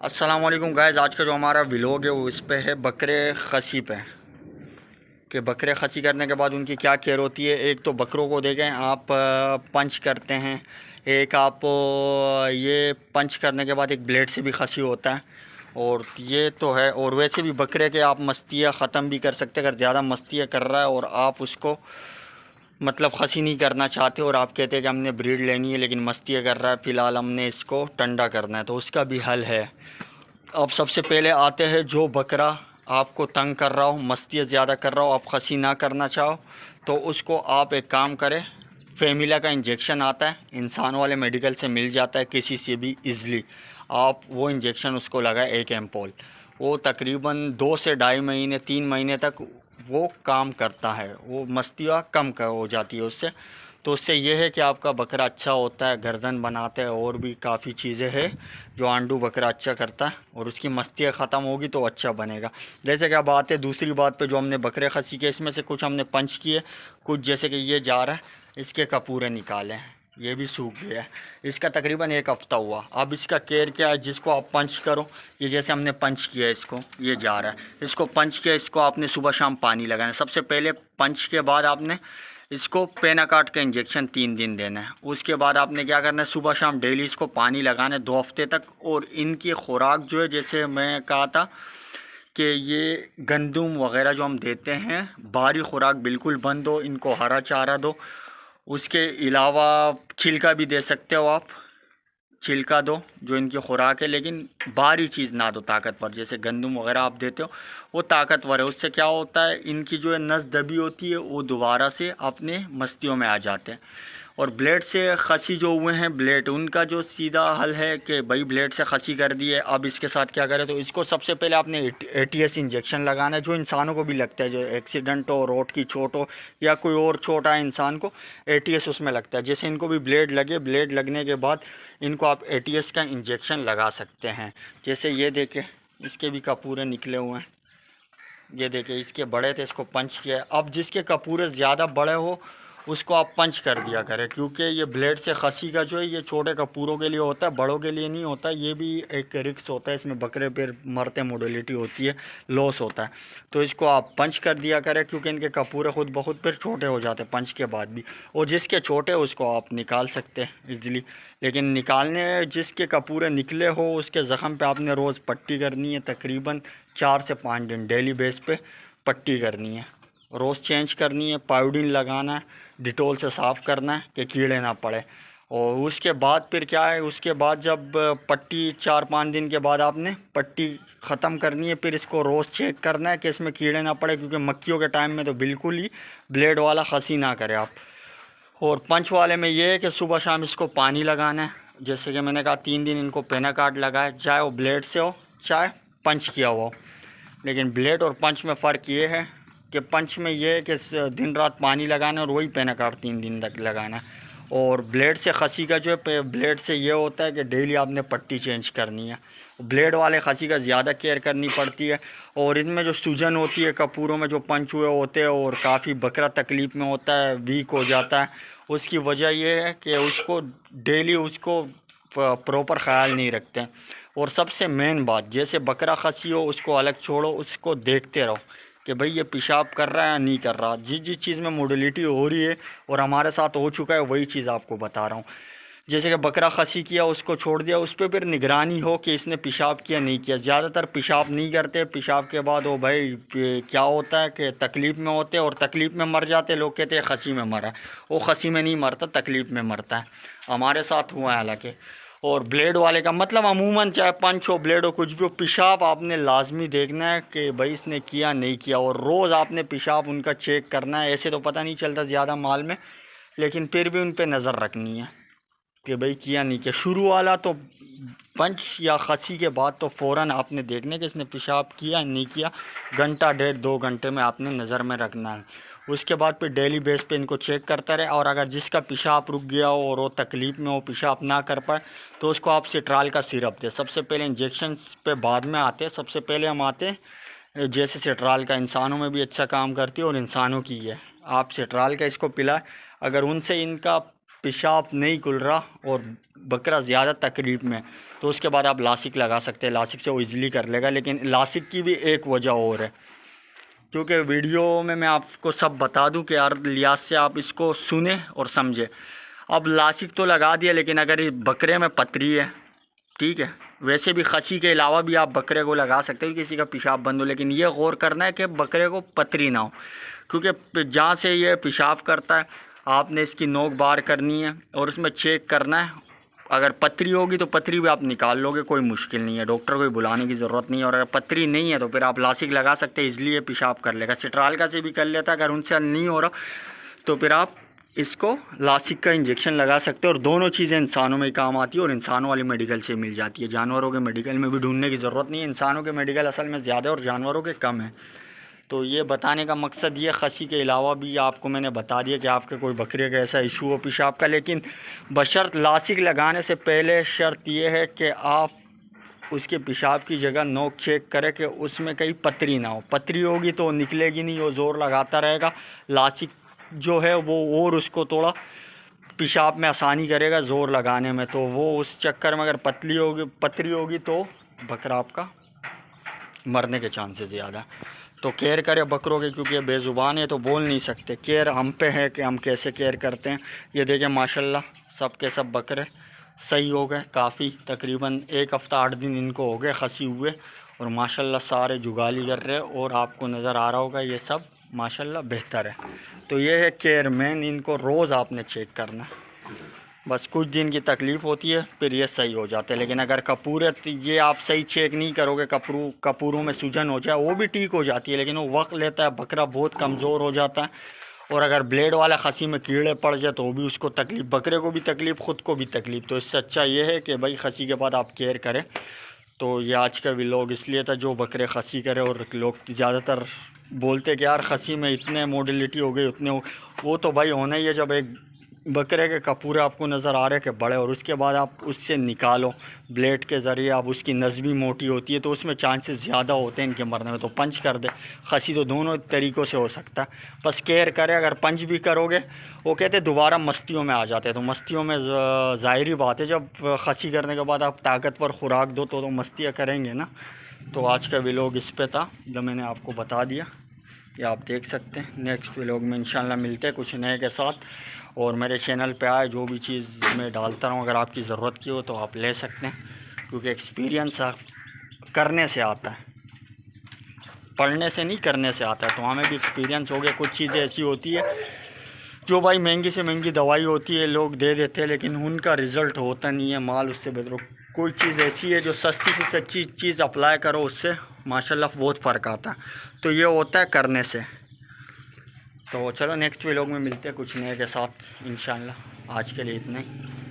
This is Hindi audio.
अस्सलाम वालेकुम गाइस। आज का जो हमारा व्लॉग है वो इस पे है बकरे खसी पे कि बकरे खसी करने के बाद उनकी क्या केयर होती है। एक तो बकरों को देखें आप पंच करते हैं, एक आप ये पंच करने के बाद एक ब्लेड से भी खसी होता है। और ये तो है। और वैसे भी बकरे के आप मस्तियाँ ख़त्म भी कर सकते हैं। अगर ज़्यादा मस्तियाँ कर रहा है और आप उसको मतलब खसी नहीं करना चाहते और आप कहते हैं कि हमने ब्रीड लेनी है लेकिन मस्तियाँ कर रहा है, फ़िलहाल हमने इसको टंडा करना है, तो उसका भी हल है। अब सबसे पहले आते हैं, जो बकरा आपको तंग कर रहा हो, मस्तियाँ ज़्यादा कर रहा हो, आप खसी ना करना चाहो, तो उसको आप एक काम करें। फेमिला का इंजेक्शन आता है, इंसान वाले मेडिकल से मिल जाता है किसी से भी इजीली। आप वो इंजेक्शन उसको लगाए, एक एम्पोल। वो तकरीबन 2 से ढाई महीने 3 महीने तक वो काम करता है। वो मस्तियाँ कम हो जाती है उससे। तो उससे ये है कि आपका बकरा अच्छा होता है, गर्दन बनाता है, और भी काफ़ी चीज़ें हैं जो आंडू बकरा अच्छा करता है। और उसकी मस्तियाँ ख़त्म होगी तो अच्छा बनेगा। जैसे कि अब आते हैं दूसरी बात पे, जो हमने बकरे खसी के, इसमें से कुछ हमने पंच किए, कुछ जैसे कि ये जा रहा है, इसके कपूरे निकाले हैं, ये भी सूख गया है। इसका तकरीबन 1 हफ़्ता हुआ। अब इसका केयर क्या है, जिसको आप पंच करो, ये जैसे हमने पंच किया इसको, ये जा रहा है, इसको पंच किया, इसको आपने सुबह शाम पानी लगाना है। सबसे पहले पंच के बाद आपने इसको पेनाकाट का इंजेक्शन 3 दिन देना है। उसके बाद आपने क्या करना है, सुबह शाम डेली इसको पानी लगाना है 2 हफ्ते तक। और इनकी खुराक जो है, जैसे मैं कहा था कि ये गंदुम वगैरह जो हम देते हैं, बाहरी खुराक बिल्कुल बंद हो, इनको हरा चारा दो। उसके अलावा छिलका भी दे सकते हो आप, छिलका दो जो इनकी खुराक है, लेकिन बाहरी चीज़ ना दो ताकतवर, जैसे गंदम वगैरह आप देते हो वो ताकतवर है। उससे क्या होता है, इनकी जो है नस दबी होती है वो दोबारा से अपने मस्तियों में आ जाते हैं। और ब्लेड से खसी जो हुए हैं, ब्लेड उनका जो सीधा हल है कि भाई ब्लेड से खसी कर दी है, अब इसके साथ क्या करें, तो इसको सबसे पहले आपने ATS इंजेक्शन लगाना है, जो इंसानों को भी लगता है, जो एक्सीडेंट हो, रोड की चोट हो या कोई और चोट आए इंसान को, ATS उसमें लगता है। जैसे इनको भी ब्लेड लगे, ब्लेड लगने के बाद इनको आप ATS का इंजेक्शन लगा सकते हैं। जैसे ये देखें, इसके भी कपूरे निकले हुए हैं, ये देखिए इसके बड़े थे, इसको पंच किया है। अब जिसके कपूरे ज़्यादा बड़े हो उसको आप पंच कर दिया करें, क्योंकि ये ब्लेड से खसी का जो है ये छोटे कपूरों के लिए होता है, बड़ों के लिए नहीं होता। ये भी एक रिक्स होता है, इसमें बकरे फिर मरते मोडलिटी होती है, लॉस होता है। तो इसको आप पंच कर दिया करें, क्योंकि इनके कपूरे खुद ब खुद फिर छोटे हो जाते हैं पंच के बाद भी। और जिसके छोटे उसको आप निकाल सकते हैं ईज़िली। लेकिन निकालने, जिसके कपूरे निकले हो उसके ज़ख़म पे आपने रोज़ पट्टी करनी है, तकरीबन 4 से 5 दिन डेली बेस पे पट्टी करनी है, रोज़ चेंज करनी है, पायोडीन लगाना है, डिटोल से साफ़ करना है कि कीड़े ना पड़े। और उसके बाद फिर क्या है, उसके बाद जब पट्टी 4-5 दिन के बाद आपने पट्टी ख़त्म करनी है, फिर इसको रोज़ चेक करना है कि इसमें कीड़े ना पड़े, क्योंकि मक्खियों के टाइम में तो बिल्कुल ही ब्लेड वाला खसी ना करें आप। और पंच वाले में ये है कि सुबह शाम इसको पानी लगाना है। जैसे कि मैंने कहा 3 दिन इनको पेनाकार्ड लगाए, चाहे वो ब्लेड से हो चाहे पंच किया हुआ हो। लेकिन ब्लेड और पंच में फ़र्क ये है कि पंच में ये है कि दिन रात पानी लगाना है, और वही पेनाकार्ड 3 दिन तक लगाना है। और ब्लेड से खसी का जो है, ब्लेड से ये होता है कि डेली आपने पट्टी चेंज करनी है। ब्लेड वाले खसी का ज़्यादा केयर करनी पड़ती है। और इसमें जो सूजन होती है कपूरों में, जो पंच हुए होते हैं, और काफ़ी बकरा तकलीफ़ में होता है, वीक हो जाता है, उसकी वजह यह है कि उसको डेली उसको प्रॉपर ख्याल नहीं रखते हैं। और सबसे मेन बात, जैसे बकरा खसी हो उसको अलग छोड़ो, उसको देखते रहो कि भाई ये पेशाब कर रहा है या नहीं कर रहा। जिस जिस चीज़ में मोडलिटी हो रही है और हमारे साथ हो चुका है, वही चीज़ आपको बता रहा हूँ। जैसे कि बकरा खसी किया, उसको छोड़ दिया, उस पर फिर निगरानी हो कि इसने पेशाब किया नहीं किया। ज़्यादातर पेशाब नहीं करते, पेशाब के बाद वो भाई क्या होता है कि तकलीफ़ में होते और तकलीफ़ में मर जाते। लोग कहते हैं खसी में मरा, वो खसी में नहीं मरता, तकलीफ़ में मरता है। हमारे साथ हुआ है हालांकि। और ब्लेड वाले का मतलब अमूमन चाहे पंच हो, ब्लेड हो, कुछ भी हो, पेशाब आपने लाजमी देखना है कि भाई इसने किया नहीं किया। और रोज़ आपने पेशाब उनका चेक करना है। ऐसे तो पता नहीं चलता ज़्यादा माल में, लेकिन फिर भी उन पर नज़र रखनी है कि भाई किया नहीं किया। शुरू वाला तो पंच या खसी के बाद तो फ़ौरन आपने देखने कि इसने पेशाब किया नहीं किया, घंटा 1.5-2 घंटे में आपने नज़र में रखना है। उसके बाद फिर डेली बेस पे इनको चेक करता रहे। और अगर जिसका पेशाब रुक गया हो और वो तकलीफ़ में हो, पेशाब ना कर पाए, तो उसको आप सिट्राल का सिरप दें। सबसे पहले इंजेक्शन पे बाद में आते हैं, सबसे पहले हम आते हैं जैसे सिट्राल का इंसानों में भी अच्छा काम करती है और इंसानों की है। आप सिट्राल का इसको पिलाएं। अगर उनसे इनका पेशाब नहीं खुल रहा और बकरा ज़्यादा तकलीफ में, तो उसके बाद आप लासिक लगा सकते हैं। लासिक से वो ईज़िली कर लेगा। लेकिन लासिक की भी एक वजह और है, क्योंकि वीडियो में मैं आपको सब बता दूं कि यार लिहाज से आप इसको सुने और समझे। अब लासिक तो लगा दिया, लेकिन अगर इस बकरे में पथरी है, ठीक है, वैसे भी खसी के अलावा भी आप बकरे को लगा सकते हो किसी का पेशाब बंद हो, लेकिन ये गौर करना है कि बकरे को पथरी ना हो, क्योंकि जहाँ से ये पेशाब करता है आपने इसकी नोक बार करनी है और उसमें चेक करना है। अगर पथरी होगी तो पथरी भी आप निकाल लोगे, कोई मुश्किल नहीं है, डॉक्टर को बुलाने की ज़रूरत नहीं है। और अगर पथरी नहीं है तो फिर आप लासिक लगा सकते हैं, इसलिए पेशाब कर लेगा। सिट्रालका से भी कर लेता है, अगर उनसे नहीं हो रहा तो फिर आप इसको लासिक का इंजेक्शन लगा सकते हो। और दोनों चीज़ें इंसानों में काम आती है और इंसानों वाली मेडिकल से मिल जाती है, जानवरों के मेडिकल में भी ढूंढने की ज़रूरत नहीं है। इंसानों के मेडिकल असल में ज़्यादा और जानवरों के कम है। तो ये बताने का मकसद ये, खसी के अलावा भी आपको मैंने बता दिया कि आपके कोई बकरे का ऐसा इशू हो पेशाब का, लेकिन बशर्त लासिक लगाने से पहले शर्त ये है कि आप उसके पेशाब की जगह नोक चेक करें कि उसमें कहीं पथरी ना हो। पथरी होगी तो निकलेगी नहीं, वो ज़ोर लगाता रहेगा। लासिक जो है वो और उसको थोड़ा पेशाब में आसानी करेगा ज़ोर लगाने में, तो वो उस चक्कर में अगर पथरी होगी तो बकरा आपका मरने के चांसेस ज़्यादा। तो केयर करें बकरों के, क्योंकि ये बेज़ुबान है तो बोल नहीं सकते। केयर हम पे है कि हम कैसे केयर करते हैं। ये देखें माशाल्लाह सब के सब बकरे सही हो गए काफ़ी, तकरीबन 1 हफ़्ता 8 दिन इनको हो गए खसी हुए, और माशाल्लाह सारे जुगाली कर रहे हैं। और आपको नज़र आ रहा होगा ये सब माशाल्लाह बेहतर है। तो ये है केयर मैन, इनको रोज़ आपने चेक करना है। बस कुछ दिन की तकलीफ़ होती है, फिर ये सही हो जाते हैं। लेकिन अगर कपूरत ये आप सही चेक नहीं करोगे, कपूरों में सूजन हो जाए, वो भी ठीक हो जाती है, लेकिन वो वक्त लेता है। बकरा बहुत कमज़ोर हो जाता है, और अगर ब्लेड वाला खसी में कीड़े पड़ जाए तो वो भी उसको तकलीफ़, बकरे को भी तकलीफ़, ख़ुद को भी तकलीफ़। तो इससे अच्छा ये है कि भाई खसी के बाद आप केयर करें। तो ये आज का व्लॉग इसलिए था, जो बकरे खसी करे। और लोग ज़्यादातर बोलते कि यार खसी में इतने मोडिलिटी हो गई, उतने वो तो भाई होना ही है। जब एक बकरे के कपूरे आपको नज़र आ रहे हैं कि बड़े, और उसके बाद आप उससे निकालो ब्लेड के ज़रिए, आप उसकी नस भी मोटी होती है, तो उसमें चांसेस ज़्यादा होते हैं इनके मरने में। तो पंच कर दे खसी, तो दोनों तरीक़ों से हो सकता है। बस केयर करें। अगर पंच भी करोगे, वो कहते हैं दोबारा मस्तियों में आ जाते हैं, तो मस्तियों में ज़ाहिरी बात है, जब खसी करने के बाद आप ताकतवर खुराक दो तो मस्तियाँ करेंगे ना। तो आज का व्लॉग इस पे था, जो मैंने आपको बता दिया, ये आप देख सकते हैं। नेक्स्ट व्लॉग में इंशाल्लाह मिलते हैं कुछ नए के साथ। और मेरे चैनल पे आए, जो भी चीज़ मैं डालता हूँ, अगर आपकी ज़रूरत की हो तो आप ले सकते हैं, क्योंकि एक्सपीरियंस करने से आता है, पढ़ने से नहीं करने से आता है। तो हमें भी एक्सपीरियंस हो गया। कुछ चीज़ें ऐसी होती है जो भाई महंगी से महंगी दवाई होती है, लोग दे देते हैं, लेकिन उनका रिज़ल्ट होता नहीं है, माल उससे बेहतर। कोई चीज़ ऐसी है जो सस्ती से सच्ची चीज़ अप्लाई करो, उससे माशाल्लाह बहुत फ़र्क आता है। तो ये होता है करने से। तो चलो नेक्स्ट व्लॉग में मिलते हैं कुछ नए के साथ इंशाल्लाह। आज के लिए इतना ही।